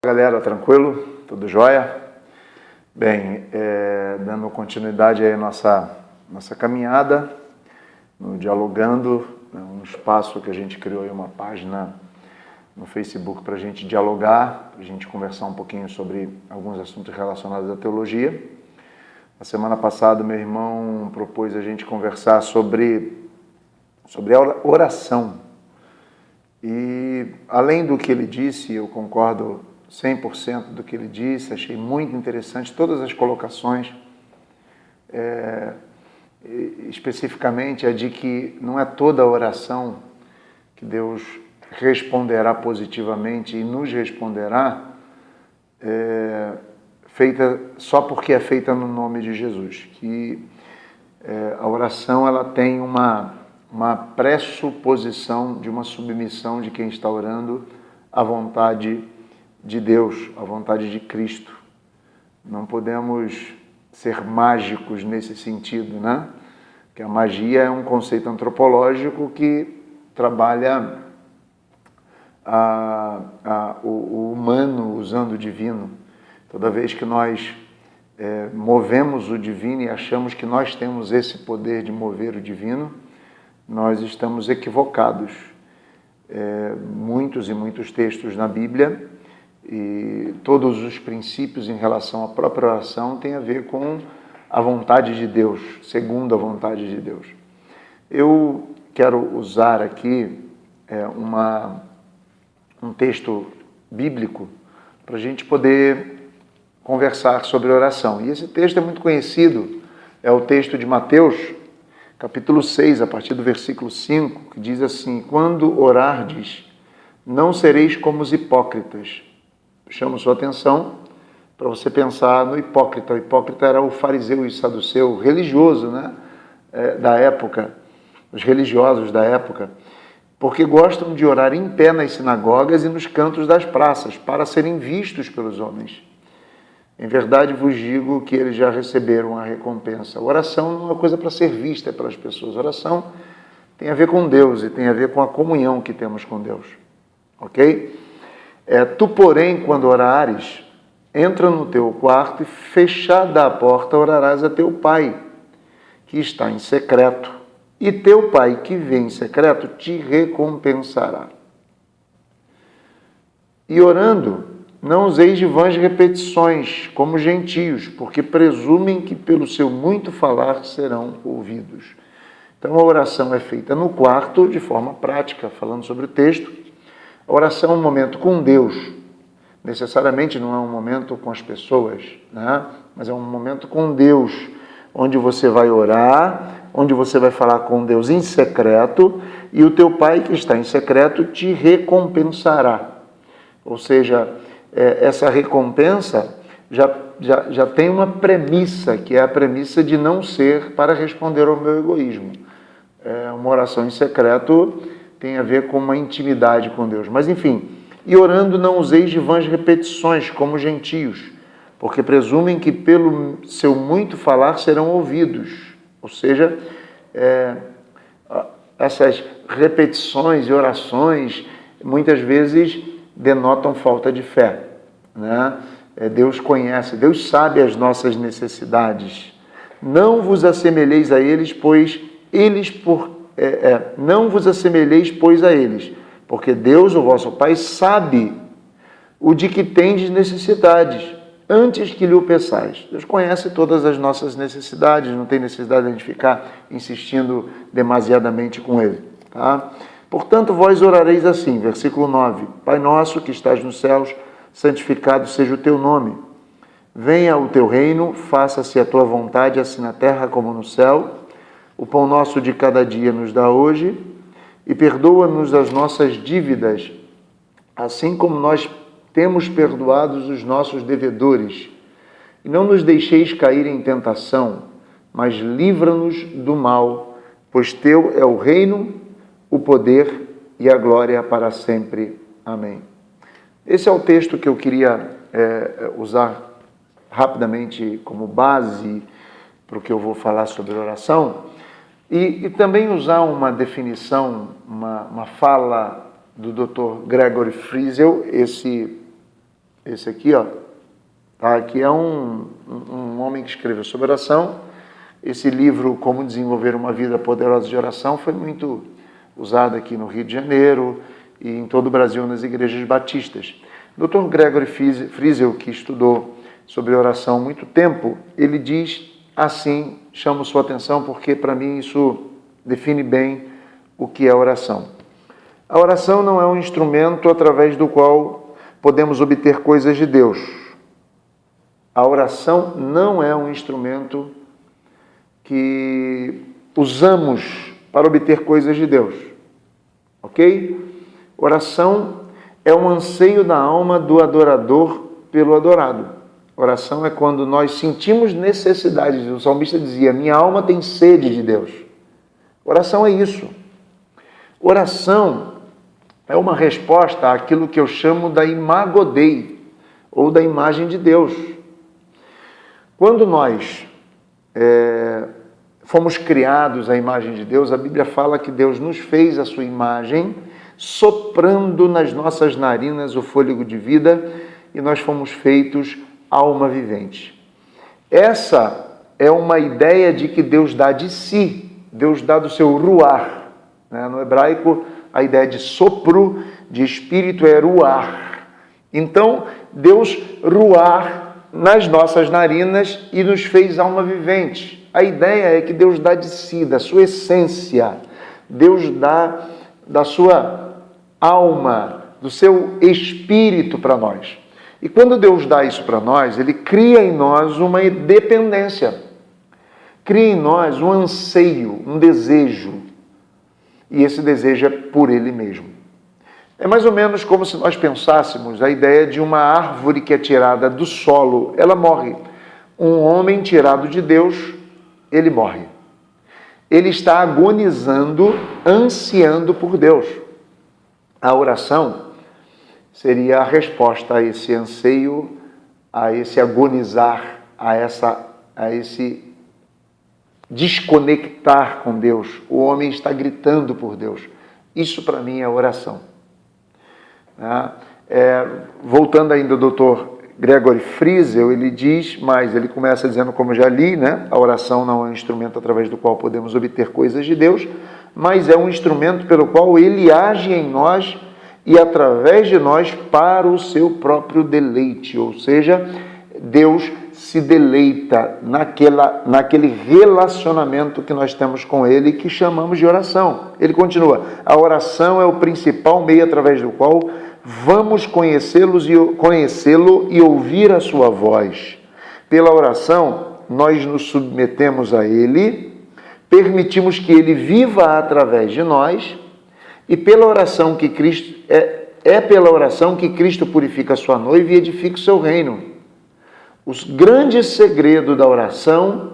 galera, tranquilo? Tudo jóia? Bem, dando continuidade aí à nossa caminhada, no Dialogando, um espaço que a gente criou aí, uma página no Facebook para a gente dialogar, para a gente conversar um pouquinho sobre alguns assuntos relacionados à teologia. Na semana passada, meu irmão propôs a gente conversar sobre a oração. E, além do que ele disse, eu concordo 100% do que ele disse, achei muito interessante todas as colocações, especificamente a de que não é toda a oração que Deus responderá positivamente e nos responderá, feita só porque é feita no nome de Jesus, que a oração ela tem uma pressuposição de uma submissão de quem está orando à vontade de Deus, à vontade de Cristo. Não podemos ser mágicos nesse sentido, né? Porque a magia é um conceito antropológico que trabalha o humano usando o divino. Toda vez que nós movemos o divino e achamos que nós temos esse poder de mover o divino, nós estamos equivocados. Muitos e muitos textos na Bíblia e todos os princípios em relação à própria oração têm a ver com a vontade de Deus, segundo a vontade de Deus. Eu quero usar aqui um texto bíblico para a gente poder conversar sobre oração. E esse texto é muito conhecido, é o texto de Mateus, capítulo 6, a partir do versículo 5, que diz assim: quando orardes, não sereis como os hipócritas. Chamo sua atenção para você pensar no hipócrita. O hipócrita era o fariseu e saduceu religioso, né? Da época, os religiosos da época, porque gostam de orar em pé nas sinagogas e nos cantos das praças, para serem vistos pelos homens. Em verdade vos digo que eles já receberam a recompensa. A oração não é uma coisa para ser vista pelas pessoas. A oração tem a ver com Deus e tem a ver com a comunhão que temos com Deus. Ok? Tu, porém, quando orares, entra no teu quarto e, fechada a porta, orarás a teu pai, que está em secreto. E teu pai, que vem em secreto, te recompensará. E orando, não useis de vãs repetições, como gentios, porque presumem que pelo seu muito falar serão ouvidos. Então a oração é feita no quarto, de forma prática, falando sobre o texto. A oração é um momento com Deus. Necessariamente não é um momento com as pessoas, né? Mas é um momento com Deus, onde você vai orar, onde você vai falar com Deus em secreto, e o teu pai que está em secreto te recompensará. Ou seja, essa recompensa já tem uma premissa, que é a premissa de não ser para responder ao meu egoísmo. Uma oração em secreto tem a ver com uma intimidade com Deus. Mas, enfim, e orando não useis de vãs repetições, como gentios, porque presumem que pelo seu muito falar serão ouvidos. Ou seja, essas repetições e orações muitas vezes denotam falta de fé, né? Deus conhece, Deus sabe as nossas necessidades. Não vos assemelheis a eles, pois não vos assemelheis, pois, a eles, porque Deus, o vosso Pai, sabe o de que tendes necessidades, antes que lhe o peçais. Deus conhece todas as nossas necessidades, não tem necessidade de a gente ficar insistindo demasiadamente com Ele. Tá? Portanto, vós orareis assim, versículo 9: Pai nosso que estás nos céus, santificado seja o teu nome. Venha o teu reino, faça-se a tua vontade, assim na terra como no céu. O pão nosso de cada dia nos dá hoje, e perdoa-nos as nossas dívidas, assim como nós temos perdoados os nossos devedores. E não nos deixeis cair em tentação, mas livra-nos do mal, pois teu é o reino, o poder e a glória para sempre. Amém. Esse é o texto que eu queria usar rapidamente como base para o que eu vou falar sobre oração, e também usar uma definição, uma fala do Dr. Gregory Friesel, esse esse aqui, ó, tá? Aqui é um homem que escreveu sobre oração. Esse livro, Como Desenvolver uma Vida Poderosa de Oração, foi muito usado aqui no Rio de Janeiro e em todo o Brasil nas igrejas batistas. Dr. Gregory Friesel, que estudou sobre oração há muito tempo, ele diz assim, chamo sua atenção porque para mim isso define bem o que é oração. A oração não é um instrumento através do qual podemos obter coisas de Deus. A oração não é um instrumento que usamos para obter coisas de Deus. Ok? Oração é um anseio da alma do adorador pelo adorado. Oração é quando nós sentimos necessidade. O salmista dizia, minha alma tem sede de Deus. Oração é isso. Oração é uma resposta àquilo que eu chamo da imago Dei, ou da imagem de Deus. Quando nós fomos criados à imagem de Deus, a Bíblia fala que Deus nos fez a sua imagem, soprando nas nossas narinas o fôlego de vida, e nós fomos feitos alma vivente. Essa é uma ideia de que Deus dá de si, Deus dá do seu ruar. No hebraico, a ideia de sopro, de espírito é ruar. Então, Deus ruar nas nossas narinas e nos fez alma vivente. A ideia é que Deus dá de si, da sua essência. Deus dá da sua alma, do seu espírito para nós. E quando Deus dá isso para nós, Ele cria em nós uma dependência. Cria em nós um anseio, um desejo. E esse desejo é por Ele mesmo. É mais ou menos como se nós pensássemos a ideia de uma árvore que é tirada do solo, ela morre. Um homem tirado de Deus, ele morre. Ele está agonizando, ansiando por Deus. A oração seria a resposta a esse anseio, a esse agonizar, a esse desconectar com Deus. O homem está gritando por Deus. Isso para mim é oração. Voltando ainda ao Dr. Gregory Friesel, ele diz, mas ele começa dizendo, como já li, a oração não é um instrumento através do qual podemos obter coisas de Deus, mas é um instrumento pelo qual Ele age em nós e através de nós para o seu próprio deleite, ou seja, Deus se deleita naquele relacionamento que nós temos com Ele, que chamamos de oração. Ele continua, a oração é o principal meio através do qual vamos conhecê-lo e ouvir a sua voz. Pela oração, nós nos submetemos a Ele, permitimos que Ele viva através de nós, e pela oração que Cristo pela oração que Cristo purifica a sua noiva e edifica o seu reino. O grande segredo da oração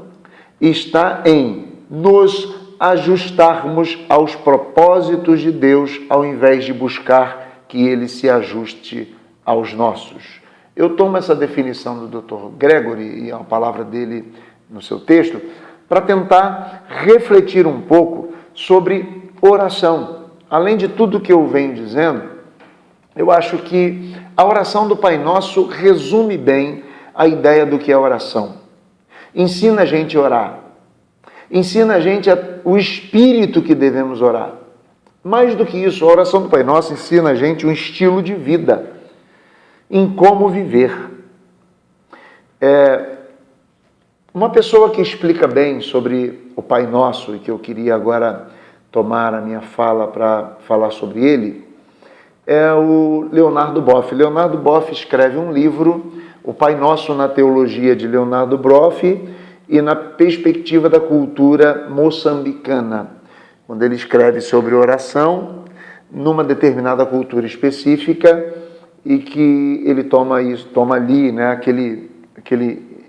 está em nos ajustarmos aos propósitos de Deus, ao invés de buscar que Ele se ajuste aos nossos. Eu tomo essa definição do Dr. Gregory, e a palavra dele no seu texto, para tentar refletir um pouco sobre oração. Além de tudo que eu venho dizendo, eu acho que a oração do Pai Nosso resume bem a ideia do que é oração. Ensina a gente a orar. Ensina a gente o espírito que devemos orar. Mais do que isso, a oração do Pai Nosso ensina a gente um estilo de vida, em como viver. Uma pessoa que explica bem sobre o Pai Nosso, e que eu queria agora tomar a minha fala para falar sobre ele, é o Leonardo Boff. Leonardo Boff escreve um livro, O Pai Nosso na Teologia de Leonardo Boff e na Perspectiva da Cultura Moçambicana, quando ele escreve sobre oração numa determinada cultura específica e que ele toma ali, aquele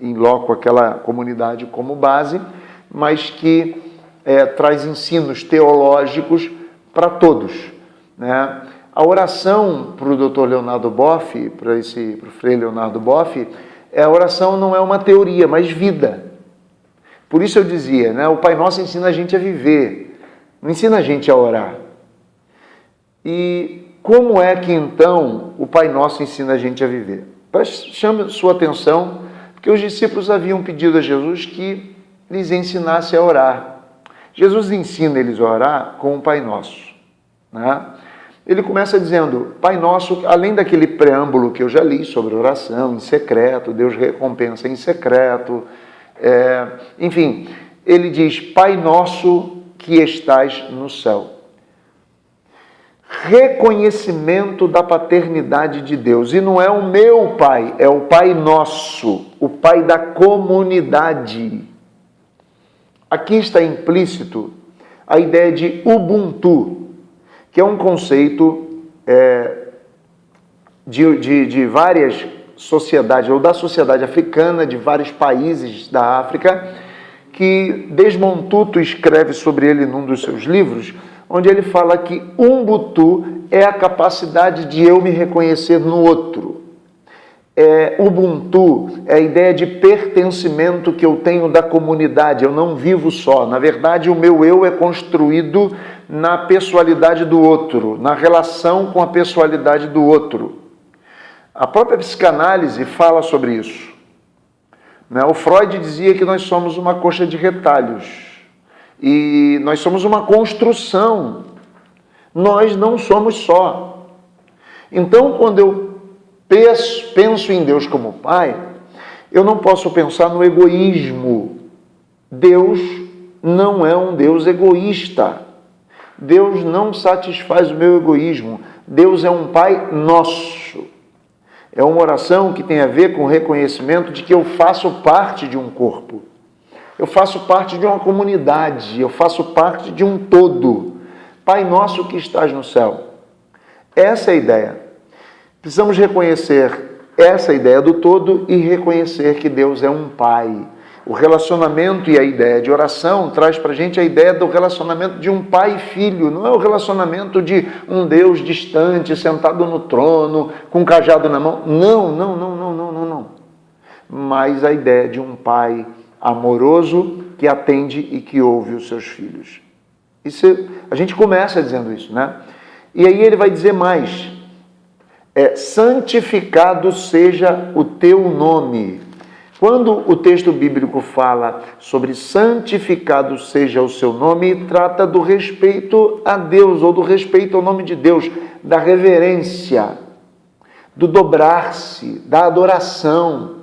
in loco, aquela comunidade como base, mas que traz ensinos teológicos para todos. A oração para o Dr. Leonardo Boff, para o Frei Leonardo Boff, a oração não é uma teoria, mas vida. Por isso eu dizia, o Pai Nosso ensina a gente a viver, não ensina a gente a orar. E como é que então o Pai Nosso ensina a gente a viver? Chame sua atenção, porque os discípulos haviam pedido a Jesus que lhes ensinasse a orar. Jesus ensina eles a orar com o Pai Nosso, né? Ele começa dizendo, Pai Nosso, além daquele preâmbulo que eu já li sobre oração em secreto, Deus recompensa em secreto, enfim, ele diz, Pai Nosso que estás no céu. Reconhecimento da paternidade de Deus. E não é o meu Pai, é o Pai Nosso, o Pai da comunidade. Aqui está implícito a ideia de Ubuntu, que é um conceito de várias sociedades, ou da sociedade africana, de vários países da África, que Desmond Tutu escreve sobre ele num dos seus livros, onde ele fala que Ubuntu é a capacidade de eu me reconhecer no outro. Ubuntu é a ideia de pertencimento que eu tenho da comunidade, eu não vivo só. Na verdade, o meu eu é construído na pessoalidade do outro, na relação com a pessoalidade do outro. A própria psicanálise fala sobre isso. O Freud dizia que nós somos uma coxa de retalhos. E nós somos uma construção, nós não somos só. Então, quando eu penso em Deus como Pai, eu não posso pensar no egoísmo. Deus não é um Deus egoísta. Deus não satisfaz o meu egoísmo. Deus é um Pai nosso. É uma oração que tem a ver com o reconhecimento de que eu faço parte de um corpo. Eu faço parte de uma comunidade, eu faço parte de um todo. Pai nosso que estás no céu. Essa é a ideia. Precisamos reconhecer essa ideia do todo e reconhecer que Deus é um Pai. O relacionamento e a ideia de oração traz para a gente a ideia do relacionamento de um pai e filho. Não é o relacionamento de um Deus distante, sentado no trono, com um cajado na mão. Não. Mas a ideia de um pai amoroso que atende e que ouve os seus filhos. Isso, a gente começa dizendo isso, né? E aí ele vai dizer mais. Santificado seja o teu nome. Quando o texto bíblico fala sobre santificado seja o seu nome, trata do respeito a Deus, ou do respeito ao nome de Deus, da reverência, do dobrar-se, da adoração.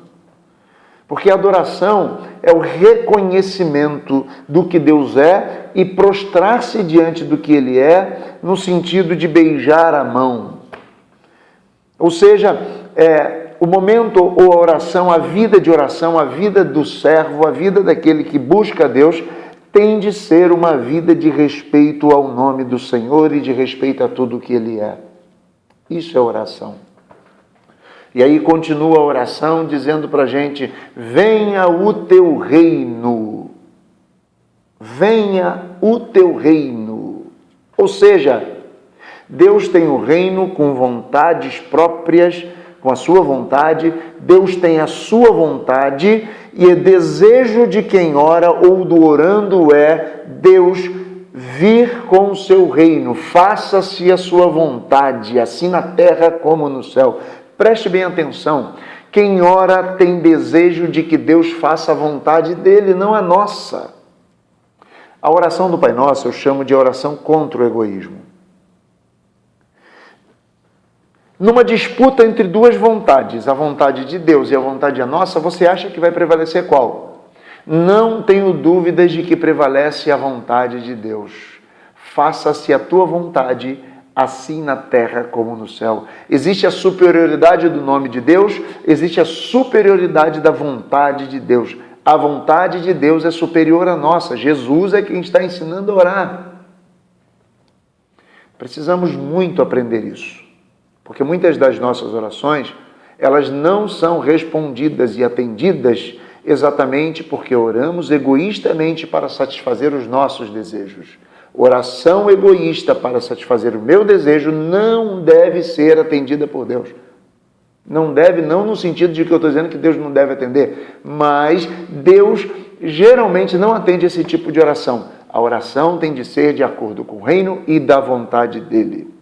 Porque a adoração é o reconhecimento do que Deus é e prostrar-se diante do que Ele é, no sentido de beijar a mão. Ou seja, o momento ou a oração, a vida de oração, a vida do servo, a vida daquele que busca a Deus, tem de ser uma vida de respeito ao nome do Senhor e de respeito a tudo o que Ele é. Isso é oração. E aí continua a oração dizendo para a gente, venha o teu reino. Venha o teu reino. Ou seja, Deus tem o reino com vontades próprias, com a sua vontade, Deus tem a sua vontade e o desejo de quem ora ou do orando é Deus vir com o seu reino, faça-se a sua vontade, assim na terra como no céu. Preste bem atenção, quem ora tem desejo de que Deus faça a vontade dele, não a nossa. A oração do Pai Nosso eu chamo de oração contra o egoísmo. Numa disputa entre duas vontades, a vontade de Deus e a vontade nossa, você acha que vai prevalecer qual? Não tenho dúvidas de que prevalece a vontade de Deus. Faça-se a tua vontade, assim na terra como no céu. Existe a superioridade do nome de Deus, existe a superioridade da vontade de Deus. A vontade de Deus é superior à nossa. Jesus é quem está ensinando a orar. Precisamos muito aprender isso. Porque muitas das nossas orações, elas não são respondidas e atendidas exatamente porque oramos egoístamente para satisfazer os nossos desejos. Oração egoísta para satisfazer o meu desejo não deve ser atendida por Deus. Não deve, não no sentido de que eu estou dizendo que Deus não deve atender, mas Deus geralmente não atende esse tipo de oração. A oração tem de ser de acordo com o reino e da vontade dele.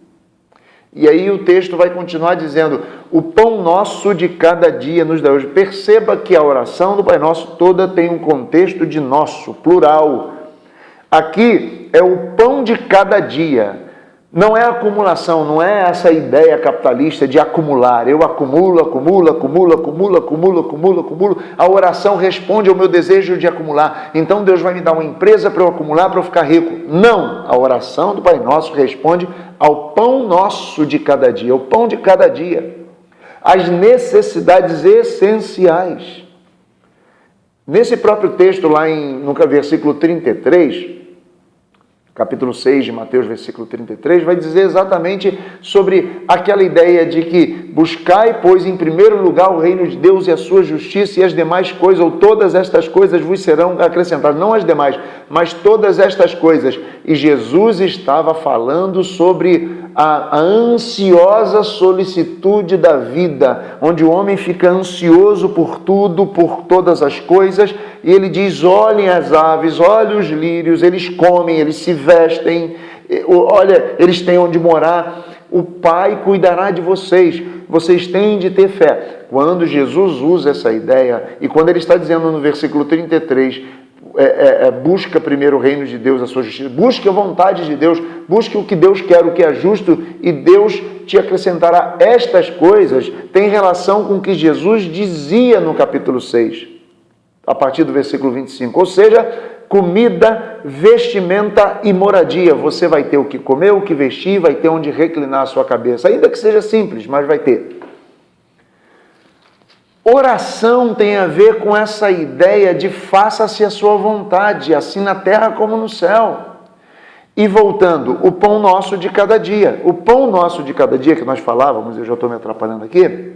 E aí o texto vai continuar dizendo, o pão nosso de cada dia nos dá hoje. Perceba que a oração do Pai Nosso toda tem um contexto de nosso, plural. Aqui é o pão de cada dia. Não é acumulação, não é essa ideia capitalista de acumular. Eu acumulo. A oração responde ao meu desejo de acumular. Então Deus vai me dar uma empresa para eu acumular, para eu ficar rico. Não! A oração do Pai Nosso responde ao pão nosso de cada dia, o pão de cada dia. As necessidades essenciais. Nesse próprio texto, lá no versículo 33... capítulo 6 de Mateus, versículo 33, vai dizer exatamente sobre aquela ideia de que buscai, pois, em primeiro lugar o reino de Deus e a sua justiça, e as demais coisas, ou todas estas coisas vos serão acrescentadas. Não as demais, mas todas estas coisas. E Jesus estava falando sobre a ansiosa solicitude da vida, onde o homem fica ansioso por tudo, por todas as coisas, e ele diz, olhem as aves, olhem os lírios, eles comem, eles se vestem, olha, eles têm onde morar, o Pai cuidará de vocês, vocês têm de ter fé. Quando Jesus usa essa ideia, e quando ele está dizendo no versículo 33, busca primeiro o reino de Deus, a sua justiça, busque a vontade de Deus, busque o que Deus quer, o que é justo, e Deus te acrescentará estas coisas, tem relação com o que Jesus dizia no capítulo 6, a partir do versículo 25, ou seja, comida, vestimenta e moradia. Você vai ter o que comer, o que vestir, vai ter onde reclinar a sua cabeça, ainda que seja simples, mas vai ter. Oração tem a ver com essa ideia de faça-se a sua vontade, assim na terra como no céu. E voltando, o pão nosso de cada dia. O pão nosso de cada dia que nós falávamos, eu já estou me atrapalhando aqui.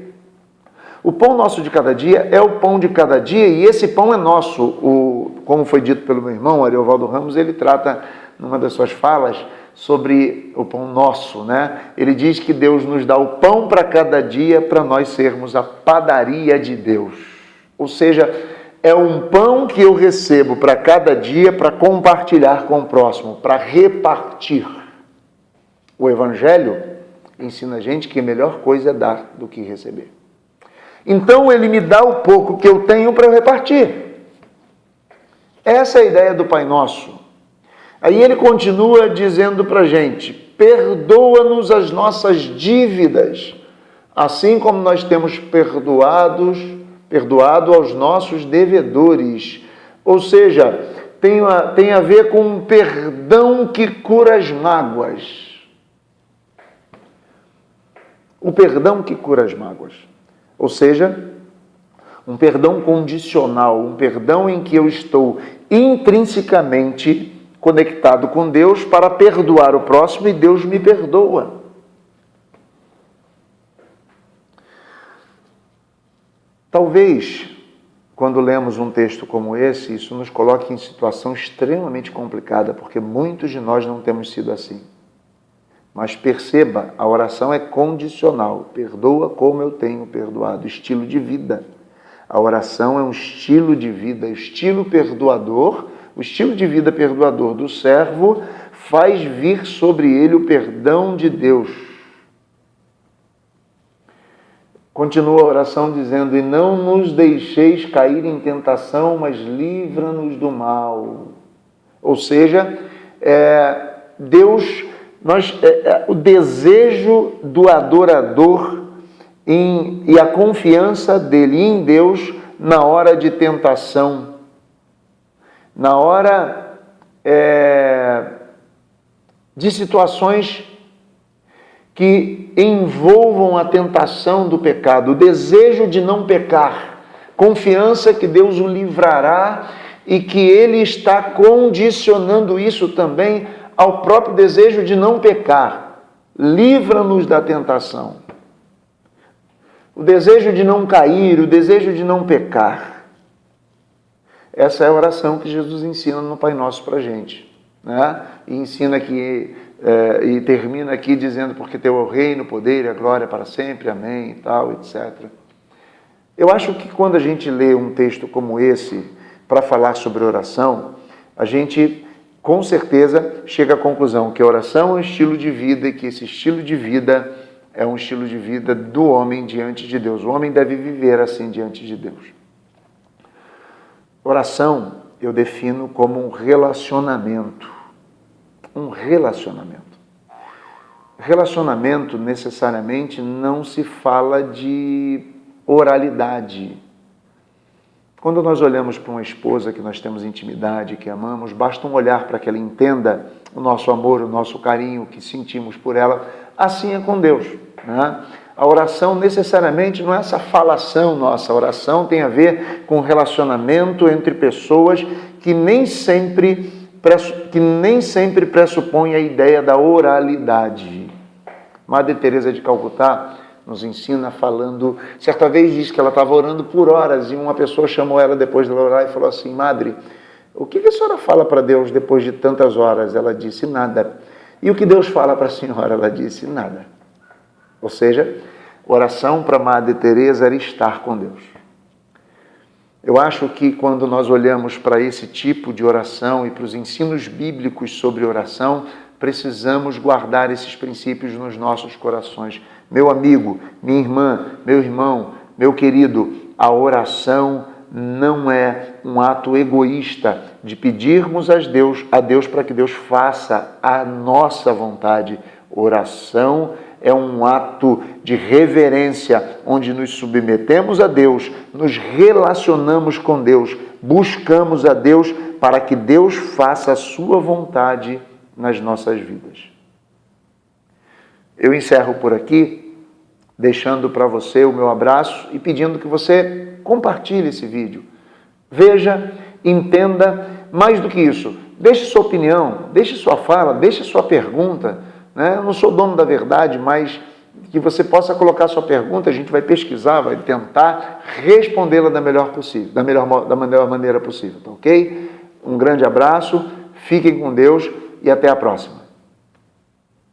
O pão nosso de cada dia é o pão de cada dia e esse pão é nosso. Como foi dito pelo meu irmão, Ariovaldo Ramos, ele trata, numa das suas falas, sobre o pão nosso, né? Ele diz que Deus nos dá o pão para cada dia para nós sermos a padaria de Deus. Ou seja, é um pão que eu recebo para cada dia para compartilhar com o próximo, para repartir. O Evangelho ensina a gente que a melhor coisa é dar do que receber. Então ele me dá o pouco que eu tenho para eu repartir. Essa é a ideia do Pai Nosso. Aí ele continua dizendo para a gente, perdoa-nos as nossas dívidas, assim como nós temos perdoado aos nossos devedores. Ou seja, tem a ver com um perdão que cura as mágoas. O perdão que cura as mágoas. Ou seja, um perdão condicional, um perdão em que eu estou intrinsecamente conectado com Deus para perdoar o próximo e Deus me perdoa. Talvez, quando lemos um texto como esse, isso nos coloque em situação extremamente complicada, porque muitos de nós não temos sido assim. Mas perceba, a oração é condicional. Perdoa como eu tenho perdoado. Estilo de vida. A oração é um estilo de vida, estilo perdoador. O estilo de vida perdoador do servo faz vir sobre ele o perdão de Deus. Continua a oração dizendo, e não nos deixeis cair em tentação, mas livra-nos do mal. Ou seja, Deus... o desejo do adorador e a confiança dele em Deus na hora de tentação, na hora de situações que envolvam a tentação do pecado, o desejo de não pecar, confiança que Deus o livrará e que Ele está condicionando isso também ao próprio desejo de não pecar. Livra-nos da tentação. O desejo de não cair, o desejo de não pecar. Essa é a oração que Jesus ensina no Pai Nosso para a gente, né? E ensina aqui, e termina aqui dizendo, porque teu é o reino, o poder e a glória para sempre, amém, e tal, etc. Eu acho que quando a gente lê um texto como esse, para falar sobre oração, a gente... com certeza chega à conclusão que a oração é um estilo de vida e que esse estilo de vida é um estilo de vida do homem diante de Deus. O homem deve viver assim diante de Deus. Oração eu defino como um relacionamento. Um relacionamento. Relacionamento, necessariamente, não se fala de oralidade. Quando nós olhamos para uma esposa que nós temos intimidade, que amamos, basta um olhar para que ela entenda o nosso amor, o nosso carinho, o que sentimos por ela. Assim é com Deus, né? A oração necessariamente não é essa falação nossa. A oração tem a ver com relacionamento entre pessoas que nem sempre pressupõe a ideia da oralidade. Madre Teresa de Calcutá nos ensina falando, certa vez disse que ela estava orando por horas e uma pessoa chamou ela depois de orar e falou assim: Madre, o que a senhora fala para Deus depois de tantas horas? Ela disse: nada. E o que Deus fala para a senhora? Ela disse: nada. Ou seja, oração para Madre Teresa era estar com Deus. Eu acho que quando nós olhamos para esse tipo de oração e para os ensinos bíblicos sobre oração, precisamos guardar esses princípios nos nossos corações. Meu amigo, minha irmã, meu irmão, meu querido, a oração não é um ato egoísta de pedirmos a Deus para que Deus faça a nossa vontade. Oração é um ato de reverência, onde nos submetemos a Deus, nos relacionamos com Deus, buscamos a Deus para que Deus faça a sua vontade nas nossas vidas. Eu encerro por aqui, deixando para você o meu abraço e pedindo que você compartilhe esse vídeo. Veja, entenda, mais do que isso, deixe sua opinião, deixe sua fala, deixe sua pergunta. Eu não sou dono da verdade, mas que você possa colocar sua pergunta, a gente vai pesquisar, vai tentar respondê-la da melhor maneira possível, tá ok? Um grande abraço, fiquem com Deus e até a próxima.